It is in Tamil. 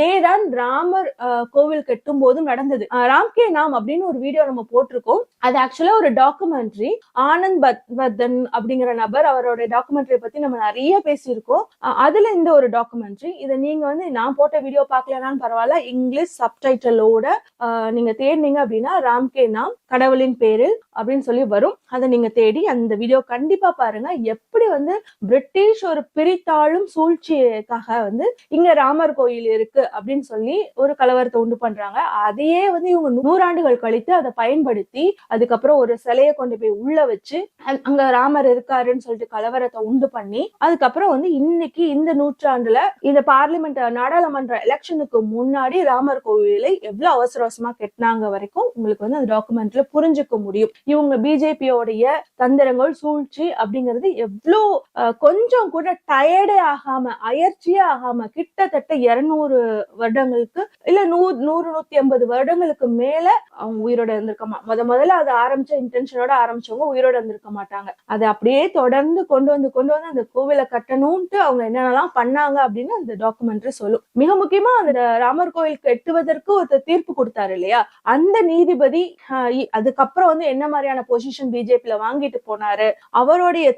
இதேதான் ராமர் கோவில் கட்டும் போதும் நடந்தது. ராம்கே நாம் அப்படின்னு ஒரு வீடியோ நம்ம போட்டிருக்கோம். அது ஆக்சுவலா ஒரு டாக்குமெண்ட்ரி. ஆனந்த் பர்தன் அப்படிங்கிற நபர், அவரோட டாக்குமெண்ட்ரி பத்தி நம்ம நிறைய பேசியிருக்கோம். அதுல இந்த ஒரு டாக்குமெண்ட்ரி. இதை நீங்க வந்து நான் போட்ட வீடியோ பார்க்கலனாலும் பரவாயில்ல, இங்கிலீஷ் சப்டைட்டிலோட நீங்க தேடினீங்க அப்படின்னா ராம்கே நாம் கடவுளின் பேரில் அப்படின்னு சொல்லி வரும். அதை நீங்க தேடி அந்த வீடியோ கண்டிப்பா பாருங்க. எப்படி வந்து பிரிட்டிஷ் ஒரு பிரித்தாளும் சூழ்ச்சிக்காக வந்து இங்க ராமர் கோயில் இருக்கு அப்படின்னு சொல்லி ஒரு கலவரத்தை உண்டு பண்றாங்க. அதையே வந்து இவங்க 100 ஆண்டுகள் கழித்து அதை பயன்படுத்தி அதுக்கப்புறம் ஒரு சிலையை கொண்டு போய் உள்ள வச்சு அங்க ராமர் இருக்காருன்னு சொல்லிட்டு கலவரத்தை உண்டு பண்ணி அதுக்கப்புறம் வந்து இன்னைக்கு இந்த நூற்றாண்டுல இந்த பார்லிமெண்ட் நாடாளுமன்ற எலெக்ஷனுக்கு முன்னாடி ராமர் கோவிலை எவ்வளவு அவசர அவசரமா கெட்டினாங்க வரைக்கும் உங்களுக்கு வந்து அந்த டாக்குமெண்ட்ல புரிஞ்சுக்க முடியும். இவங்க பிஜேபியோடைய தந்திரங்கள் சூழ்ச்சி அப்படிங்கிறது எவ்வளோ கொஞ்சம் கூட டயர்டே ஆகாம அயற்சியே ஆகாம கிட்டத்தட்ட 200 வருடங்களுக்கு இல்ல 100-150 வருடங்களுக்கு மேல அவங்க உயிரோட இருந்திருக்க முதல்ல அதை ஆரம்பிச்ச இன்டென்ஷனோட ஆரம்பிச்சவங்க உயிரோட இருந்திருக்க மாட்டாங்க. அதை அப்படியே தொடர்ந்து கொண்டு வந்து அந்த கோவிலை கட்டணும்ட்டு அவங்க என்னென்னலாம் பண்ணாங்க அப்படின்னு அந்த டாக்குமெண்ட்ரி சொல்லும். மிக முக்கியமா அந்த ராமர் கோவில் கட்டுவதற்கு ஒரு தீர்ப்பு கொடுத்தாரு இல்லையா, அந்த நீதிபதி அதுக்கப்புறம் வந்து என்ன மாதிரியான பொசிஷன் பிஜேபியில வாங்கிட்டு போனாரு, அவருடைய